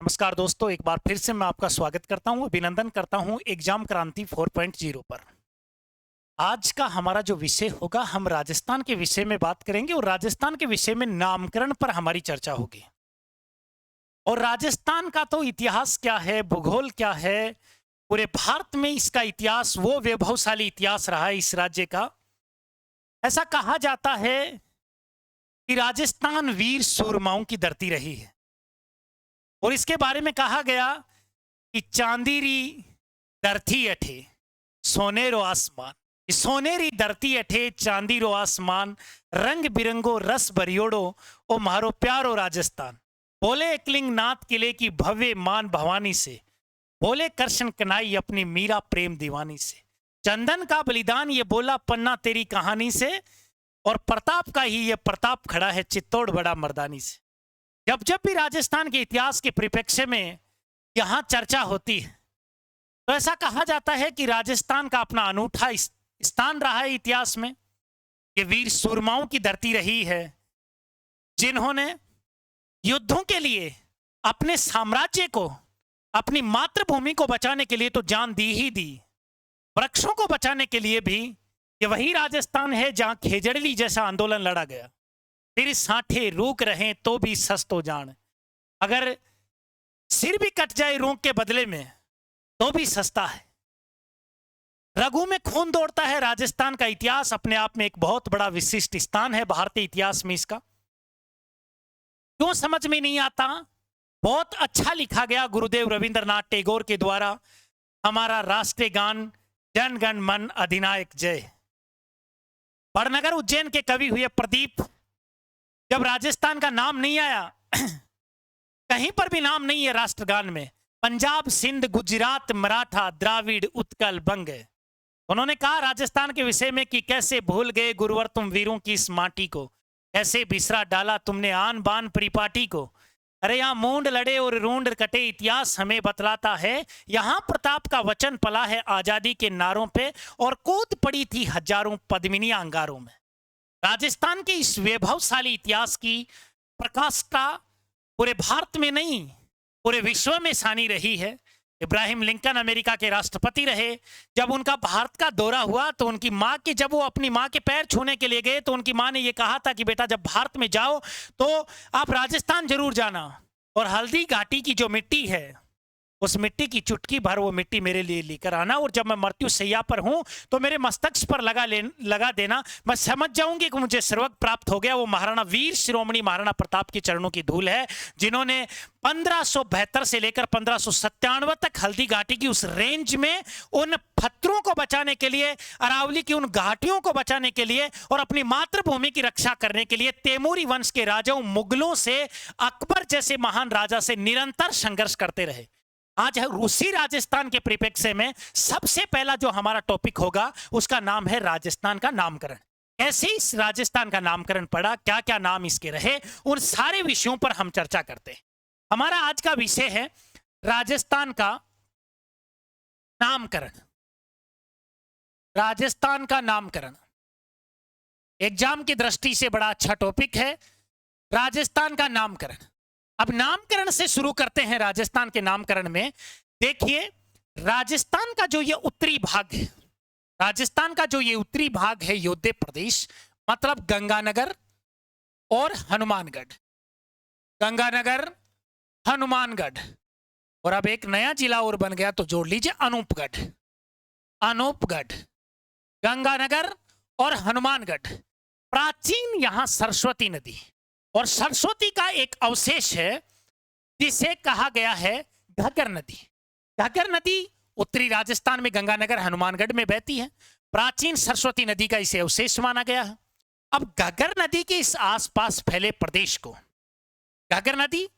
नमस्कार दोस्तों, एक बार फिर से मैं आपका स्वागत करता हूं, अभिनंदन करता हूं एग्जाम क्रांति 4.0 पर। आज का हमारा जो विषय होगा, हम राजस्थान के विषय में बात करेंगे और राजस्थान के विषय में नामकरण पर हमारी चर्चा होगी। और राजस्थान का तो इतिहास क्या है, भूगोल क्या है, पूरे भारत में इसका इतिहास, वो वैभवशाली इतिहास रहा है इस राज्य का। ऐसा कहा जाता है कि राजस्थान वीर सूरमाओं की धरती रही है और इसके बारे में कहा गया कि चांदीरी धरती अठे सोनेरो आसमान, सोनेरी धरती अठे चांदीरो आसमान, रंग बिरंगो रस भरियोड़ो ओ मारो प्यारो राजस्थान। बोले एकलिंग नाथ किले की भव्य मान भवानी से, बोले कृष्ण कनाई अपनी मीरा प्रेम दीवानी से। चंदन का बलिदान ये बोला पन्ना तेरी कहानी से, और प्रताप का ही ये प्रताप खड़ा है चित्तौड़ बड़ा मर्दानी से। जब जब भी राजस्थान के इतिहास के परिप्रेक्ष्य में यहां चर्चा होती है तो ऐसा कहा जाता है कि राजस्थान का अपना अनूठा स्थान रहा है इतिहास में। ये वीर सूरमाओं की धरती रही है जिन्होंने युद्धों के लिए अपने साम्राज्य को, अपनी मातृभूमि को बचाने के लिए तो जान दी ही दी, वृक्षों को बचाने के लिए भी। ये वही राजस्थान है जहां खेजड़ली जैसा आंदोलन लड़ा गया। तेरे साठे रूक रहे तो भी सस्तो जान, अगर सिर भी कट जाए रूख के बदले में तो भी सस्ता है। रघु में खून दौड़ता है। राजस्थान का इतिहास अपने आप में एक बहुत बड़ा विशिष्ट स्थान है भारतीय इतिहास में। इसका क्यों समझ में नहीं आता? बहुत अच्छा लिखा गया गुरुदेव रविंद्रनाथ टैगोर के द्वारा, हमारा राष्ट्रीय गान जन गण मन अधिनायक जय। बड़नगर उज्जैन के कवि हुए प्रदीप, जब राजस्थान का नाम नहीं आया, कहीं पर भी नाम नहीं है राष्ट्रगान में, पंजाब सिंध गुजरात मराठा द्राविड़ उत्कल बंग, उन्होंने कहा राजस्थान के विषय में कि कैसे भूल गए गुरुवर तुम वीरों की इस माटी को, कैसे बिसरा डाला तुमने आन बान परिपाटी को। अरे यहाँ मूंड लड़े और रूंड कटे इतिहास हमें बतलाता है, यहाँ प्रताप का वचन पला है आजादी के नारों पे, और कूद पड़ी थी हजारों पद्मिनियां अंगारों में। राजस्थान के इस वैभवशाली इतिहास की प्रकाष्ठा पूरे भारत में नहीं, पूरे विश्व में सानी रही है। इब्राहिम लिंकन अमेरिका के राष्ट्रपति रहे। जब उनका भारत का दौरा हुआ तो उनकी माँ के, जब वो अपनी माँ के पैर छूने के लिए गए तो उनकी माँ ने ये कहा था कि बेटा जब भारत में जाओ तो आप राजस्थान जरूर जाना, और हल्दी घाटी की जो मिट्टी है उस मिट्टी की चुटकी भर वो मिट्टी मेरे लिए लेकर आना, और जब मैं मृत्यु सैया पर हूं तो मेरे मस्तक पर लगा देना। मैं समझ जाऊंगी कि मुझे स्वर्ग प्राप्त हो गया। वो महाराणा वीर शिरोमणि महाराणा प्रताप के चरणों की धूल है, जिन्होंने 1572 से लेकर 1597 तक हल्दी घाटी की उस रेंज में उन पत्थरों को बचाने के लिए, अरावली की उन घाटियों को बचाने के लिए और अपनी मातृभूमि की रक्षा करने के लिए तैमूरी वंश के राजाओं, मुगलों से, अकबर जैसे महान राजा से निरंतर संघर्ष करते रहे। आज रूसी राजस्थान के परिप्रेक्ष्य में सबसे पहला जो हमारा टॉपिक होगा उसका नाम है राजस्थान का नामकरण। कैसे इस राजस्थान का नामकरण पड़ा, क्या क्या नाम इसके रहे, उन सारे विषयों पर हम चर्चा करते हैं। हमारा आज का विषय है राजस्थान का नामकरण। राजस्थान का नामकरण एग्जाम की दृष्टि से बड़ा अच्छा टॉपिक है, राजस्थान का नामकरण। अब नामकरण से शुरू करते हैं। राजस्थान के नामकरण में देखिए, राजस्थान का जो ये उत्तरी भाग है, राजस्थान का जो ये उत्तरी भाग है, योध्य प्रदेश, मतलब गंगानगर और हनुमानगढ़, गंगानगर हनुमानगढ़, और अब एक नया जिला और बन गया तो जोड़ लीजिए अनूपगढ़। अनूपगढ़, गंगानगर और हनुमानगढ़। प्राचीन यहां सरस्वती नदी, और सरस्वती का एक अवशेष है जिसे कहा गया है घग्गर नदी। घग्गर नदी उत्तरी राजस्थान में गंगानगर हनुमानगढ़ में बहती है। प्राचीन सरस्वती नदी का इसे अवशेष माना गया है। अब घग्गर नदी के इस आसपास फैले प्रदेश को, घग्गर नदी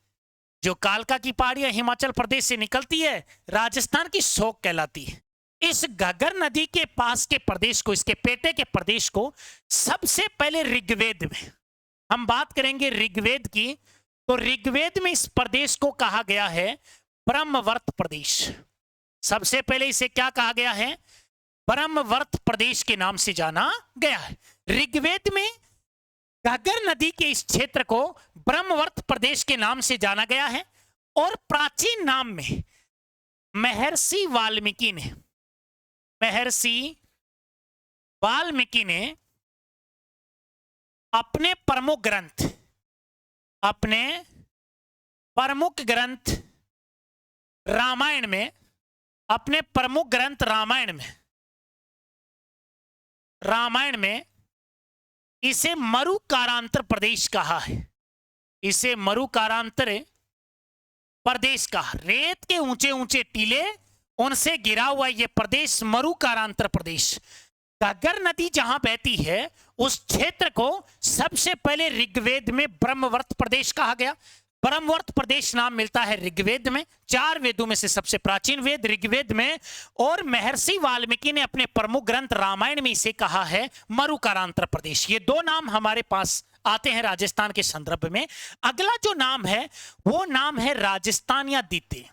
जो कालका की पहाड़ियां हिमाचल प्रदेश से निकलती है, राजस्थान की शोक कहलाती है। इस घग्गर नदी के पास के प्रदेश को, इसके पेटे के प्रदेश को सबसे पहले ऋग्वेद में हम बात करेंगे ऋग्वेद की, तो ऋग्वेद में इस प्रदेश को कहा गया है ब्रह्मवर्त प्रदेश। सबसे पहले इसे क्या कहा गया है? ब्रह्मवर्त प्रदेश के नाम से जाना गया है। ऋग्वेद में घग्गर नदी के इस क्षेत्र को ब्रह्मवर्त प्रदेश के नाम से जाना गया है। और प्राचीन नाम में महर्षि वाल्मीकि ने अपने प्रमुख ग्रंथ रामायण में इसे मरुकारांतर प्रदेश कहा है। इसे मरुकारांतर प्रदेश कहा। रेत के ऊंचे ऊंचे टीले, उनसे घिरा हुआ यह प्रदेश मरुकारांतर प्रदेश। घग्गर नदी जहां बहती है उस क्षेत्र को सबसे पहले ऋग्वेद में ब्रह्मवर्त प्रदेश कहा गया। ब्रह्मवर्त प्रदेश नाम मिलता है ऋग्वेद में, 4 वेदों में से सबसे प्राचीन वेद ऋग्वेद में। और महर्षि वाल्मीकि ने अपने प्रमुख ग्रंथ रामायण में इसे कहा है मरुकारांतर प्रदेश। ये 2 नाम हमारे पास आते हैं राजस्थान के संदर्भ में। अगला जो नाम है वो नाम है राजस्थान्यादित्य।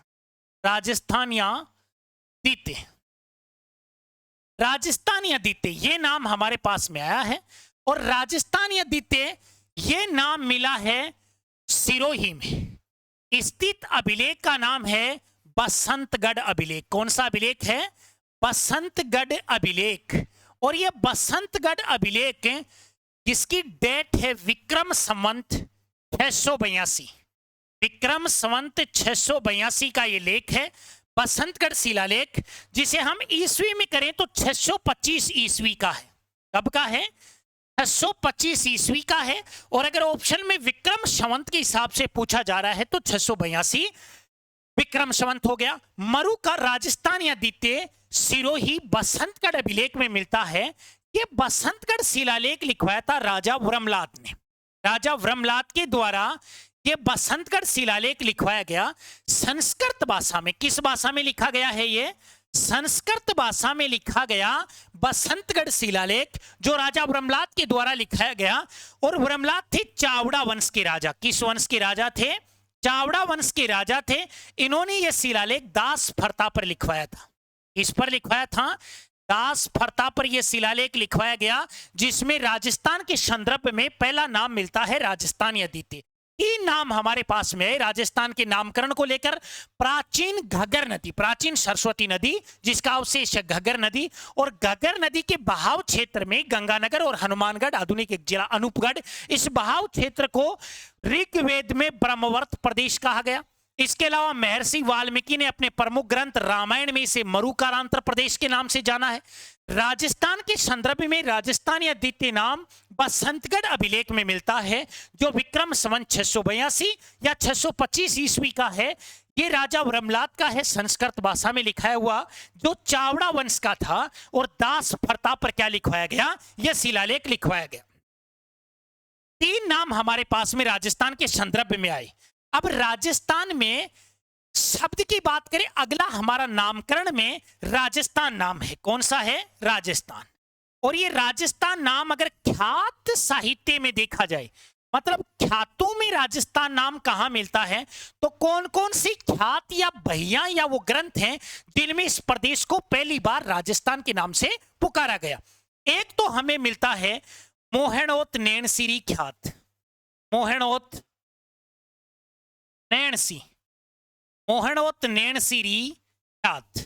राजस्थान्यादित्य ये नाम हमारे पास में आया है। और राजस्थान्यादित्य ये नाम मिला है सिरोही में स्थित अभिलेख का नाम है बसंतगढ़ अभिलेख। कौन सा अभिलेख है? बसंतगढ़ अभिलेख। और यह बसंतगढ़ अभिलेख जिसकी डेट है विक्रम संवत 682। विक्रम संवत 682 का यह लेख है बसंतगढ़ शिलालेख, जिसे हम ईस्वी में करें तो 625 ईस्वी का है। कब का है? 625 ईस्वी का है। और अगर ऑप्शन में विक्रम संवत के हिसाब से पूछा जा रहा है तो 682 विक्रम संवत हो गया। मरु का राजस्थान्यादित्य सिरोही बसंतगढ़ अभिलेख में मिलता है। ये बसंतगढ़ शिलालेख लिखवाया था राजा व्रमलाद ने। राजा व्रमलाद के द्वारा ये बसंतगढ़ शिलालेख लिखवाया गया संस्कृत भाषा में। किस भाषा में लिखा गया है? ये संस्कृत भाषा में लिखा गया बसंतगढ़ शिलालेख, जो राजा व्रमलाद के द्वारा लिखाया गया। और व्रमलाद थे चावड़ा वंश के राजा। किस वंश के राजा थे? चावड़ा वंश के राजा थे। इन्होंने यह शिलालेख दास फरता पर लिखवाया था। इस पर लिखवाया था दास फरता पर यह शिलालेख लिखवाया गया, जिसमें राजस्थान के संदर्भ में पहला नाम मिलता है राजस्थान्यादित्य। 3 नाम हमारे पास में है राजस्थान के नामकरण को लेकर। प्राचीन घग्गर नदी, प्राचीन सरस्वती नदी जिसका अवशेष है घग्गर नदी, और घग्गर नदी के बहाव क्षेत्र में गंगानगर और हनुमानगढ़, आधुनिक एक जिला अनूपगढ़, इस बहाव क्षेत्र को ऋग्वेद में ब्रह्मवर्त प्रदेश कहा गया। इसके अलावा महर्षि वाल्मीकि ने अपने प्रमुख ग्रंथ रामायण में इसे मरुकारांतर प्रदेश के नाम से जाना है। राजस्थान के संदर्भ में राजस्थान्यादित्य नाम बसंतगढ़ अभिलेख में मिलता है, जो विक्रम संवत 682 या 625 ईस्वी का है। ये राजा व्रमलाद का है, संस्कृत भाषा में लिखाया हुआ, जो चावड़ा वंश का था। और दास फरता पर क्या लिखवाया गया? यह शिलालेख लिखवाया गया। 3 नाम हमारे पास में राजस्थान के संदर्भ में आए। अब राजस्थान में शब्द की बात करें, अगला हमारा नामकरण में राजस्थान नाम है। कौन सा है? राजस्थान। और ये राजस्थान नाम अगर ख्यात साहित्य में देखा जाए, मतलब ख्यातों में राजस्थान नाम कहां मिलता है, तो कौन कौन सी ख्यात या बहियां या वो ग्रंथ हैं जिनमें इस प्रदेश को पहली बार राजस्थान के नाम से पुकारा गया? एक तो हमें मिलता है मोहनोत नैनसिरी ख्यात। मोहनोत नैनसिरी ख्यात।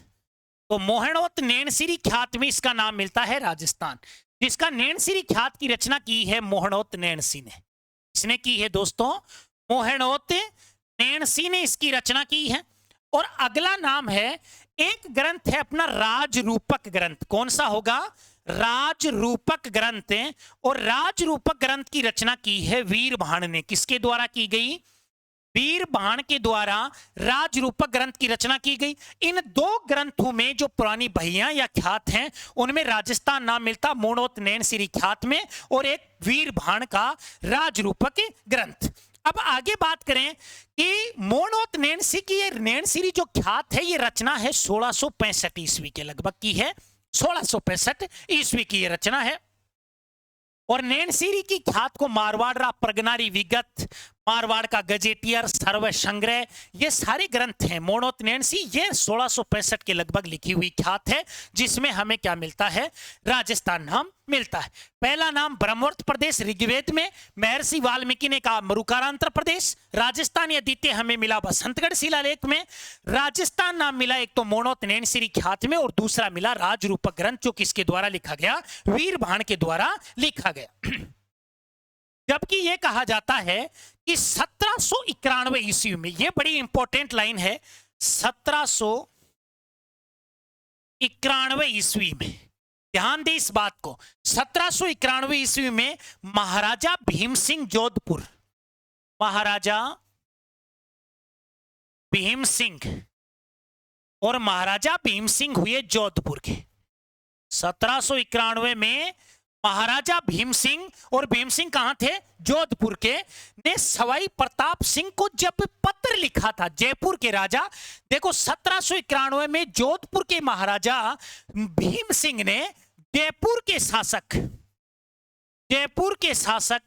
तो मोहनोत नैनसिरी ख्यात में इसका नाम मिलता है राजस्थान, जिसका नैनसिरी ख्यात की रचना की है मोहनोत नैनसी ने। इसने की है दोस्तों, मोहनोत नैनसी ने इसकी रचना की है। और अगला नाम है, एक ग्रंथ है अपना राजरूपक ग्रंथ। कौन सा होगा? राजरूपक ग्रंथ। और राजरूपक ग्रंथ की रचना की है वीरभाण ने। किसके द्वारा की गई? वीरभाण के द्वारा राजरूपक ग्रंथ की रचना की गई। इन 2 ग्रंथों में जो पुरानी बहियां या ख्यात हैं, उनमें राजस्थान नाम मिलता मोहनोत नैनसिरी ख्यात में, और एक वीरभाण का राजरूपक ग्रंथ। अब आगे बात करें कि मोहनोत नैनसी की ये नैनसिरी जो ख्यात है, ये रचना है 1665 ईस्वी के लगभग की है। 1665 ईस्वी की ये रचना है। और नैनसिरी की ख्यात को मारवाड़ प्रगनारी विगत, मारवाड़ का गजेटियर, सर्व संग्रह, ये सारे ग्रंथ हैं। मोनोत्नेन्सी ये 1665 के लगभग लिखी हुई ख्यात है, जिसमें हमें क्या मिलता है, राजस्थान नाम मिलता है। पहला नाम ब्रह्मवर्त प्रदेश ऋग्वेद में, महर्षि वाल्मीकि ने कहा मरुकारांतर प्रदेश। राजस्थान या द्वितीय हमें मिला बसंतगढ़ शिलालेख में। राजस्थान नाम मिला एक तो मोनोत्नेन्सी ख्यात में, और दूसरा मिला राजरूपक ग्रंथ, जो किसके द्वारा लिखा गया, वीरभाण के द्वारा लिखा गया। जबकि यह कहा जाता है कि 1791 ईस्वी में, यह बड़ी इंपॉर्टेंट लाइन है, 1791 ईस्वी में, ध्यान दे इस बात को, 1791 ईस्वी में महाराजा भीम सिंह जोधपुर, महाराजा भीम सिंह और महाराजा भीम सिंह हुए जोधपुर के। 1791 में महाराजा भीम सिंह, और भीम सिंह कहां थे, जोधपुर के, ने सवाई प्रताप सिंह को जब पत्र लिखा था, जयपुर के राजा, देखो 1791 में जोधपुर के महाराजा भीम सिंह ने जयपुर के शासक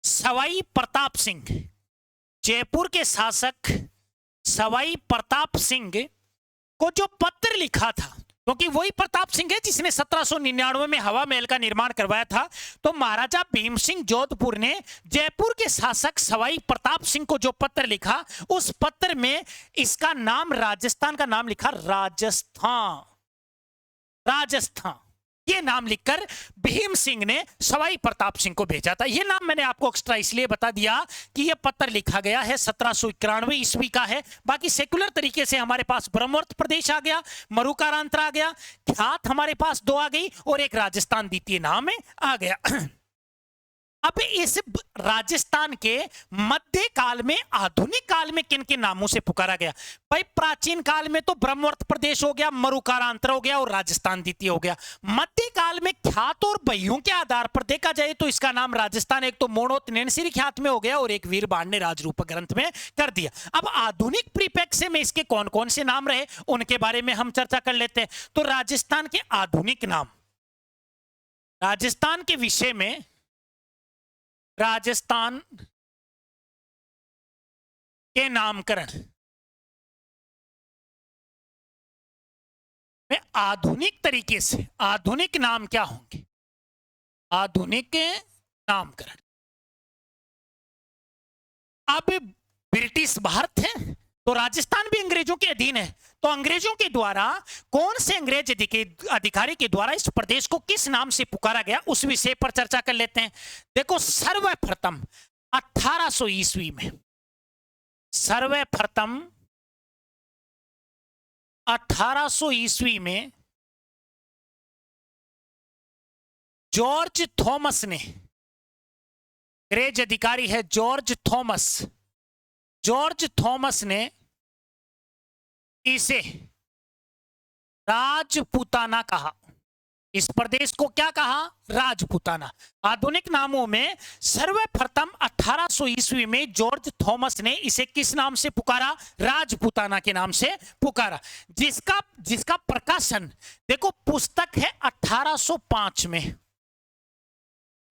सवाई प्रताप सिंह, जयपुर के शासक सवाई प्रताप सिंह को जो पत्र लिखा था, क्योंकि वही प्रताप सिंह है जिसने 1799 में हवा महल का निर्माण करवाया था, तो महाराजा भीम सिंह जोधपुर ने जयपुर के शासक सवाई प्रताप सिंह को जो पत्र लिखा, उस पत्र में इसका नाम, राजस्थान का नाम लिखा, राजस्थान, ये नाम लिखकर भीम सिंह ने सवाई प्रताप सिंह को भेजा था। ये नाम मैंने आपको एक्स्ट्रा इसलिए बता दिया कि ये पत्र लिखा गया है 1791 ईस्वी का है। बाकी सेकुलर तरीके से हमारे पास ब्रह्मवर्त प्रदेश आ गया, मरुकारांतर आ गया, ख्यात हमारे पास 2 आ गई, और एक राजस्थान द्वितीय नाम में आ गया। अब इस राजस्थान के मध्य काल में, आधुनिक काल में किन किन नामों से पुकारा गया, भाई प्राचीन काल में तो ब्रह्मवर्त प्रदेश हो गया, मरुकारांतर हो गया, और राजस्थान द्वितीय हो गया। मध्य काल में ख्यात और बहियों के आधार पर देखा जाए तो इसका नाम राजस्थान एक तो मोनोत्नेन्सी ख्यात में हो गया, और एक वीरभाण ने राजरूपक ग्रंथ में कर दिया। अब आधुनिक परिप्रेक्ष्य में इसके कौन कौन से नाम रहे, उनके बारे में हम चर्चा कर लेते हैं। तो राजस्थान के आधुनिक नाम, राजस्थान के विषय में, राजस्थान के नामकरण में आधुनिक तरीके से, आधुनिक नाम क्या होंगे, आधुनिक नामकरण। अब ब्रिटिश भारत है तो राजस्थान भी अंग्रेजों के अधीन है, तो अंग्रेजों के द्वारा, कौन से अंग्रेज अधिकारी के द्वारा इस प्रदेश को किस नाम से पुकारा गया, उस विषय पर चर्चा कर लेते हैं। देखो सर्वप्रथम 1800 ईस्वी में, सर्वप्रथम 1800 ईस्वी में जॉर्ज थॉमस ने, अंग्रेज अधिकारी है जॉर्ज थॉमस ने इसे राजपूताना कहा। इस प्रदेश को क्या कहा, राजपूताना। आधुनिक नामों में सर्वप्रथम 1800 ईस्वी में जॉर्ज थॉमस ने इसे किस नाम से पुकारा, राजपूताना के नाम से पुकारा, जिसका प्रकाशन देखो पुस्तक है 1805 में।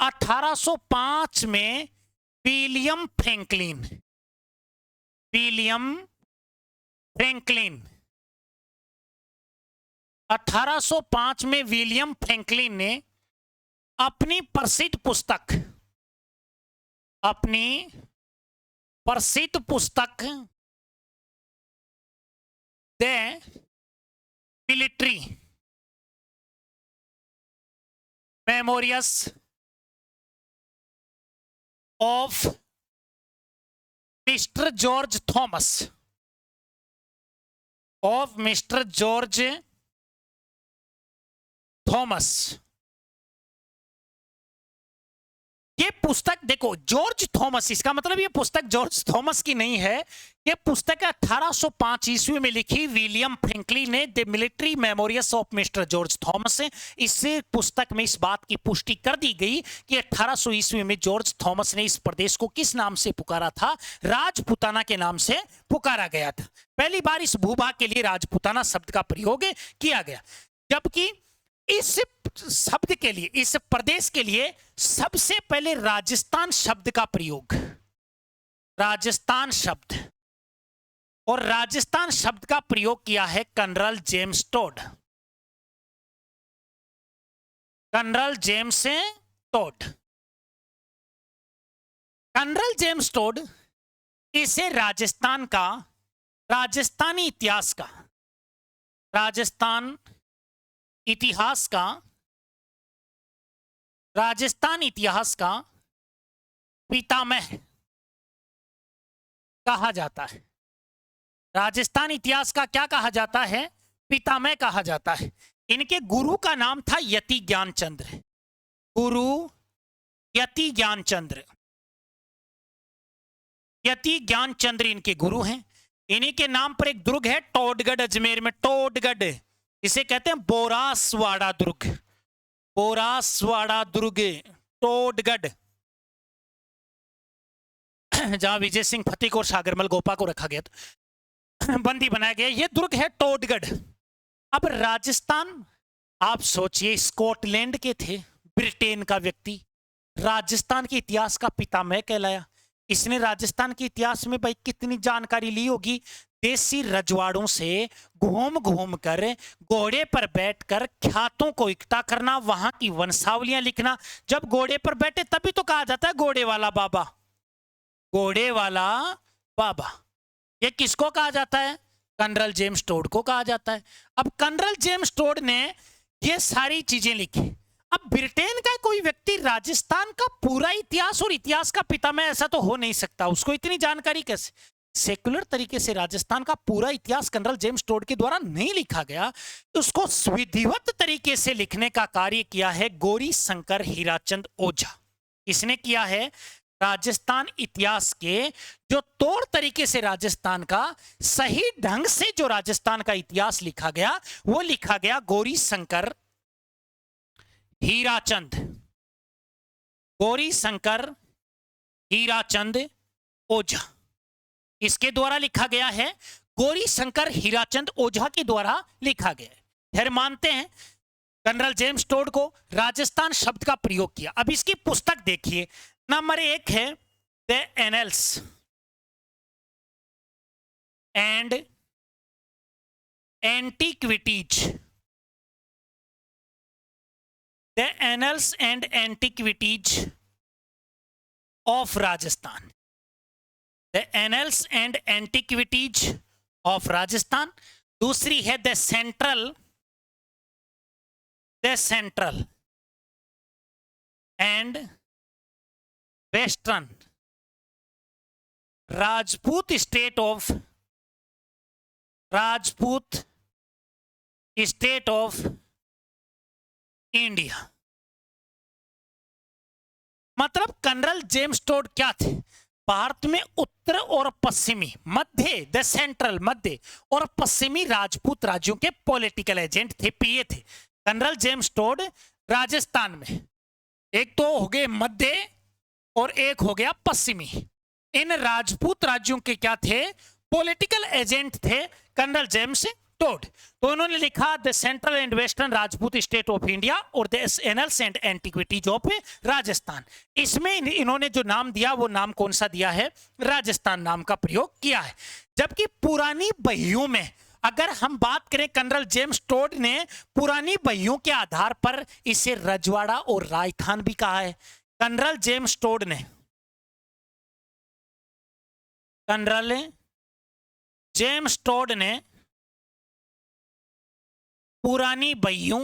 1805 में विलियम फ्रैंकलिन 1805 में विलियम फ्रैंकलिन ने अपनी प्रसिद्ध पुस्तक the military memories of mister George Thomas, ये पुस्तक देखो जॉर्ज थॉमस, इसका मतलब ये पुस्तक जॉर्ज थॉमस की नहीं है, ये पुस्तक 1805 ईस्वी में लिखी विलियम फ्रैंकलिन ने, the military memories of mister George Thomas. इससे पुस्तक में इस बात की पुष्टि कर दी गई कि 1800 ईस्वी में जॉर्ज थॉमस ने इस प्रदेश को किस नाम से पुकारा था, राजपूताना के नाम से पुकारा गया था। पहली बार इस भूभाग के लिए राजपूताना शब्द का प्रयोग किया गया। जबकि इस शब्द के लिए, इस प्रदेश के लिए सबसे पहले राजस्थान शब्द का प्रयोग, राजस्थान शब्द, और राजस्थान शब्द का प्रयोग किया है Colonel James Tod, Colonel James Tod. Colonel James Tod इसे राजस्थान का, राजस्थानी इतिहास का, राजस्थान इतिहास का, राजस्थान इतिहास का पितामह कहा जाता है। राजस्थान इतिहास का क्या कहा जाता है? पितामह कहा जाता है। इनके गुरु का नाम था यति ज्ञानचंद्र, गुरु यति ज्ञानचंद्र, यति ज्ञानचंद्र इनके गुरु हैं। इन्हीं के नाम पर एक दुर्ग है टोडगढ़ अजमेर में, टोडगढ़, इसे कहते हैं बोरासवाड़ा दुर्ग, बोरासवाड़ा दुर्ग, टोडगढ़, जहां विजय सिंह फतेह और सागरमल गोपा को रखा गया था, बंदी बनाया गया, यह दुर्ग है टोडगढ़। अब राजस्थान, आप सोचिए, स्कॉटलैंड के थे, ब्रिटेन का व्यक्ति, राजस्थान के इतिहास का पितामह कहलाया। इसने राजस्थान के इतिहास में भाई कितनी जानकारी ली होगी, देसी रजवाड़ों से घूम घूम कर, घोड़े पर बैठकर ख्यातों को इकट्ठा करना, वहां की वंशावलियां लिखना। जब घोड़े पर बैठे तभी तो कहा जाता है घोड़े वाला बाबा, घोड़े वाला बाबा। ये किसको कहा जाता है? कर्नल जेम्स टोड को कहा जाता है। अब कर्नल जेम्स टोड ने ये सारी चीजें लिखी। अब ब्रिटेन का कोई व्यक्ति राजस्थान का पूरा इतिहास और इतिहास का पितामह, ऐसा तो हो नहीं सकता, उसको इतनी जानकारी कैसे? सेकुलर तरीके से राजस्थान का पूरा इतिहास कर्नल जेम्स टोड के द्वारा नहीं लिखा गया, तो उसको विधिवत तरीके से लिखने का कार्य किया है गौरी शंकर हीराचंद ओझा। इसने किया है राजस्थान इतिहास के जो तौर तरीके से राजस्थान का सही ढंग से जो राजस्थान का इतिहास लिखा गया, वो लिखा गया गौरी शंकर हीराचंद, गौरी शंकर हीराचंद ओझा, इसके द्वारा लिखा गया है, गौरी शंकर हीराचंद ओझा के द्वारा लिखा गया है। फिर मानते हैं कर्नल जेम्स टोड को राजस्थान शब्द का प्रयोग किया। अब इसकी पुस्तक देखिए, नंबर 1 है the annals and antiquities, the annals and antiquities of Rajasthan, the annals and antiquities of Rajasthan. दूसरी है the central and western Rajput state of India. मतलब कर्नल जेम्स टोड क्या थे? भारत में उत्तर और पश्चिमी, मध्य, द सेंट्रल, मध्य और पश्चिमी राजपूत राज्यों के पॉलिटिकल एजेंट थे, पीए थे। कर्नल जेम्स टोड राजस्थान में, एक तो हो गए मध्य और एक हो गया पश्चिमी, इन राजपूत राज्यों के क्या थे? पॉलिटिकल एजेंट थे कर्नल जेम्स टोड। तो उन्होंने लिखा the central and western Rajput state of India और the annals and antiquities of Rajasthan. इसमें इन्होंने जो नाम दिया वो नाम कौन सा दिया है? राजस्थान नाम का प्रयोग किया है। जबकि पुरानी बहियों में अगर हम बात करें, कर्नल जेम्स टोड ने पुरानी बहियों के आधार पर इसे रजवाड़ा और राजस्थान भी कहा है। कर्नल जेम्स टोड ने, कर्नल जेम्स टोड ने पुरानी बहियों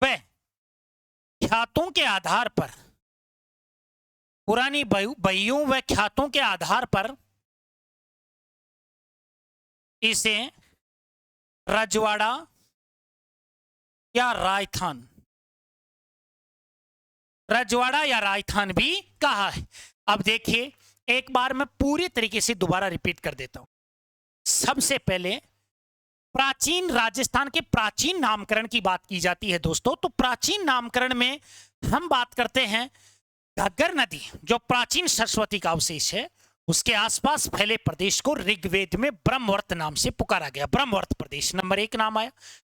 व ख्यातों के आधार पर, पुरानी बहियों व ख्यातों के आधार पर इसे रजवाड़ा या राजस्थान, रजवाड़ा या राजस्थान भी कहा है। अब देखिए, एक बार मैं पूरी तरीके से दोबारा रिपीट कर देता हूं। सबसे पहले प्राचीन राजस्थान के प्राचीन नामकरण की बात की जाती है दोस्तों। तो प्राचीन नामकरण में हम बात करते हैं घग्गर नदी, जो प्राचीन सरस्वती का अवशेष है, उसके आसपास फैले प्रदेश को ऋग्वेद में ब्रह्मवर्त नाम से पुकारा गया। ब्रह्मवर्त प्रदेश नंबर 1 नाम आया।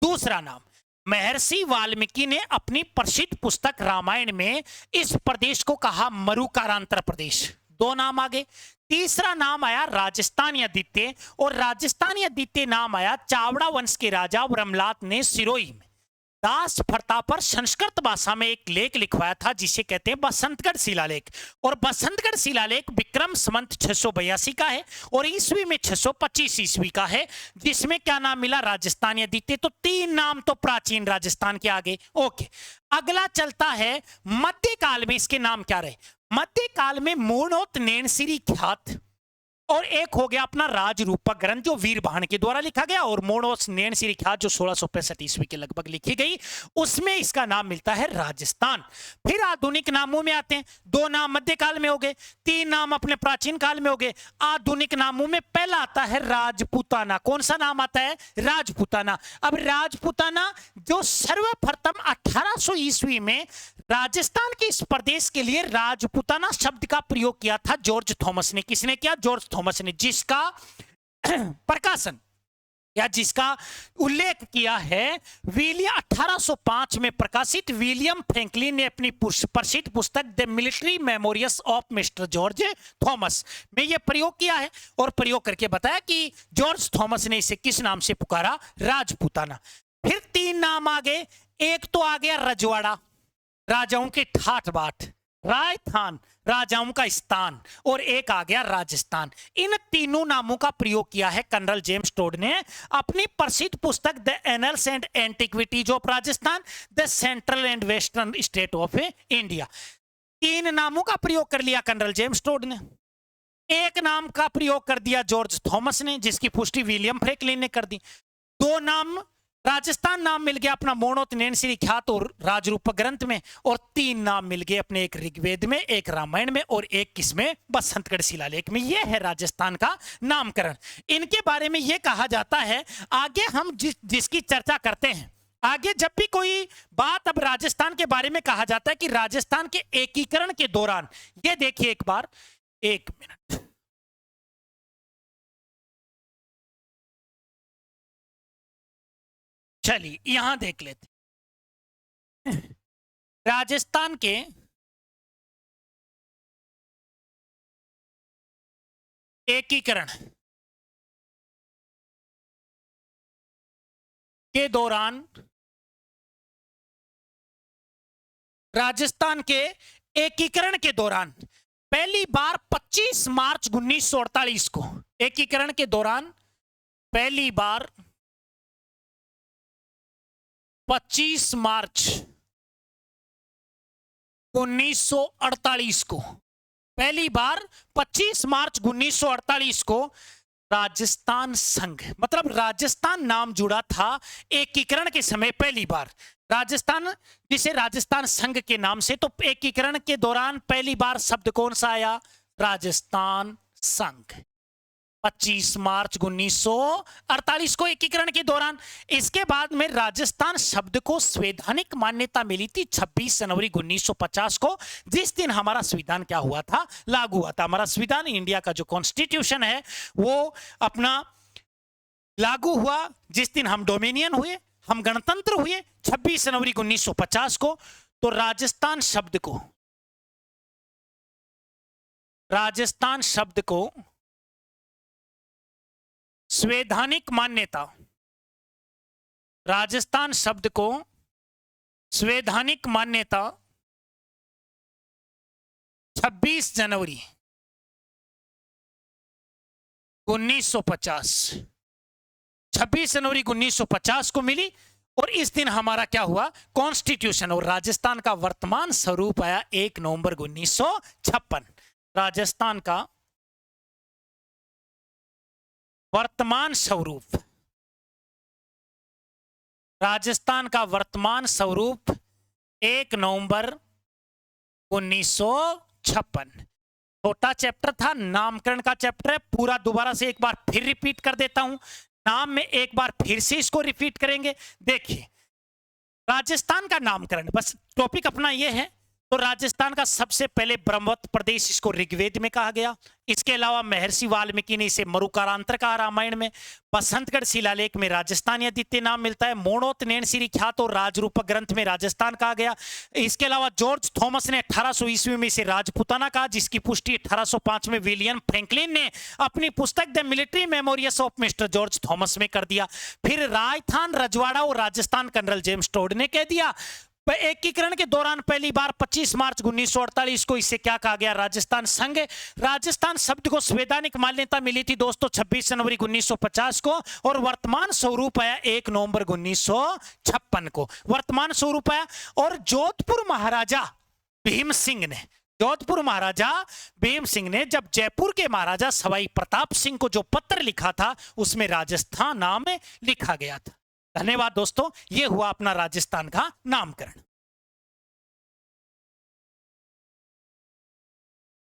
दूसरा नाम, महर्षि वाल्मीकि ने अपनी प्रसिद्ध पुस्तक रामायण में इस प्रदेश को कहा मरुकारांतर प्रदेश। 2 नाम आ गए। तीसरा नाम आया राजस्थानी आदित्य, और राजस्थानी आदित्य नाम आया चावड़ा वंश के राजा ब्रह्मलात ने सिरोही में दास प्रथा पर संस्कृत भाषा में एक लेख लिखवाया था जिसे कहते हैं बसंतगढ़ शिलालेख। और बसंतगढ़ शिलालेख विक्रम संवत 682 का है और ईस्वी में 625 ईस्वी का है, जिसमें क्या नाम मिला, राजस्थानी आदित्य। तो 3 नाम तो प्राचीन राजस्थान के आगे। ओके, अगला चलता है मध्यकाल में इसके नाम क्या रहे। मध्यकाल में मूर्णोत नैनसिरी ख्यात, और एक हो गया अपना राजरूपक ग्रंथ जो वीरभान के द्वारा लिखा गया, और मोड़ोस नैनसिरी ख्यात जो 1665 ईस्वी के लगभग लिखी गई, उसमें इसका नाम मिलता है राजस्थान। फिर आधुनिक नामों में आते हैं। 2 नाम मध्यकाल में हो गए, 3 नाम अपने प्राचीन काल में हो गए। आधुनिक नामों में पहला आता है राजपूताना। कौन सा नाम आता है, राजपूताना। अब राजपूताना जो सर्वप्रथम 1800 ईस्वी में राजस्थान के इस प्रदेश के लिए राजपूताना शब्द का प्रयोग किया था जॉर्ज थॉमस ने। किसने किया, जॉर्ज थॉमस ने, जिसका प्रकाशन या जिसका उल्लेख किया है विलियम 1805 में प्रकाशित विलियम फ्रैंकलिन ने अपनी प्रसिद्ध पुस्तक the military memorials of mister George Thomas में यह प्रयोग किया है, और प्रयोग करके बताया कि जॉर्ज थॉमस ने इसे किस नाम से पुकारा, राजपूताना। फिर 3 नाम आ गए। एक तो आ गया रजवाड़ा, राजाओं के ठाठ बाट, राजस्थान राजाओं का स्थान, और एक आ गया राजस्थान। इन तीनों नामों का प्रयोग किया है कर्नल जेम्स टोड ने अपनी प्रसिद्ध पुस्तक the annals and antiquities of Rajasthan, the central and western state of India. 3 नामों का प्रयोग कर लिया कर्नल जेम्स टोड ने, एक नाम का प्रयोग कर दिया जॉर्ज थॉमस ने, जिसकी पुष्टि विलियम फ्रैंकलिन ने कर दी। 2 नाम राजस्थान नाम मिल गया अपना मोड़ोत नैनसिरी ख्यात और राजरूपक ग्रंथ में, और 3 नाम मिल गए अपने, एक ऋग्वेद में, एक रामायण में, और एक किसमें, बसंतगढ़ शिलालेख में। यह है राजस्थान का नामकरण। इनके बारे में यह कहा जाता है, आगे हम जिसकी चर्चा करते हैं, आगे जब भी कोई बात अब राजस्थान के बारे में कहा जाता है कि राजस्थान के एकीकरण के दौरान, ये देखिए एक बार, 1 मिनट, चलिए यहां देख लेते। राजस्थान के एकीकरण के दौरान, राजस्थान के एकीकरण के दौरान पहली बार 25 मार्च 1948 को, एकीकरण के दौरान पहली बार 25 मार्च 1948 को, पहली बार 25 मार्च 1948 को राजस्थान संघ, मतलब राजस्थान नाम जुड़ा था एकीकरण के समय पहली बार, राजस्थान जिसे राजस्थान संघ के नाम से। तो एकीकरण के दौरान पहली बार शब्द कौन सा आया, राजस्थान संघ, 25 मार्च 1948 को एकीकरण के दौरान। इसके बाद में राजस्थान शब्द को संवैधानिक मान्यता मिली थी 26 जनवरी 1950 को, जिस दिन हमारा संविधान क्या हुआ था, लागू हुआ था। हमारा संविधान, इंडिया का जो कॉन्स्टिट्यूशन है, वो अपना लागू हुआ जिस दिन हम डोमिनियन हुए, हम गणतंत्र हुए 26 जनवरी 1950 को। तो राजस्थान शब्द को, राजस्थान शब्द को संवैधानिक मान्यता, राजस्थान शब्द को संवैधानिक मान्यता 26 जनवरी 1950, 26 जनवरी 1950 को मिली, और इस दिन हमारा क्या हुआ, कॉन्स्टिट्यूशन। और राजस्थान का वर्तमान स्वरूप आया 1 नवंबर 1956। राजस्थान का वर्तमान स्वरूप, राजस्थान का वर्तमान स्वरूप 1 नवंबर 1956। छोटा चैप्टर था, नामकरण का चैप्टर है, पूरा दोबारा से एक बार फिर रिपीट कर देता हूं। नाम में एक बार फिर से इसको रिपीट करेंगे। देखिए, राजस्थान का नामकरण, बस टॉपिक अपना यह है। तो राजस्थान का सबसे पहले ब्रह्मवत प्रदेश, इसको ऋग्वेद में कहा गया। इसके अलावा महर्षि वाल्मीकि ने इसे मरुकारांतर कहा रामायण में। बसंतगढ़ शिलालेख में राजस्थानी आदित्य नाम मिलता है। मोणोत नैनसिरी ख्यात और राजरूपक ग्रंथ में राजस्थान कहा गया। इसके अलावा जॉर्ज थॉमस ने 1800 ईस्वी में इसे राजपुताना कहा, जिसकी पुष्टि 1805 में विलियम फ्रैंकलिन ने अपनी पुस्तक the military memorials of mister George Thomas में कर दिया। फिर राजस्थान, रजवाड़ा और राजस्थान कर्नल जेम्स टोड ने कह दिया। एकीकरण के दौरान पहली बार 25 मार्च 1948 को इसे क्या कहा गया? राजस्थान संघ। राजस्थान शब्द को संवैधानिक मान्यता मिली थी दोस्तों 26 जनवरी 1950 को, और वर्तमान स्वरूप आया 1 नवंबर 1956 को वर्तमान स्वरूप आया। और जोधपुर महाराजा भीम सिंह ने जब जयपुर के महाराजा सवाई प्रताप सिंह को जो पत्र लिखा था, उसमें राजस्थान नाम लिखा गया था। धन्यवाद दोस्तों, ये हुआ अपना राजस्थान का नामकरण।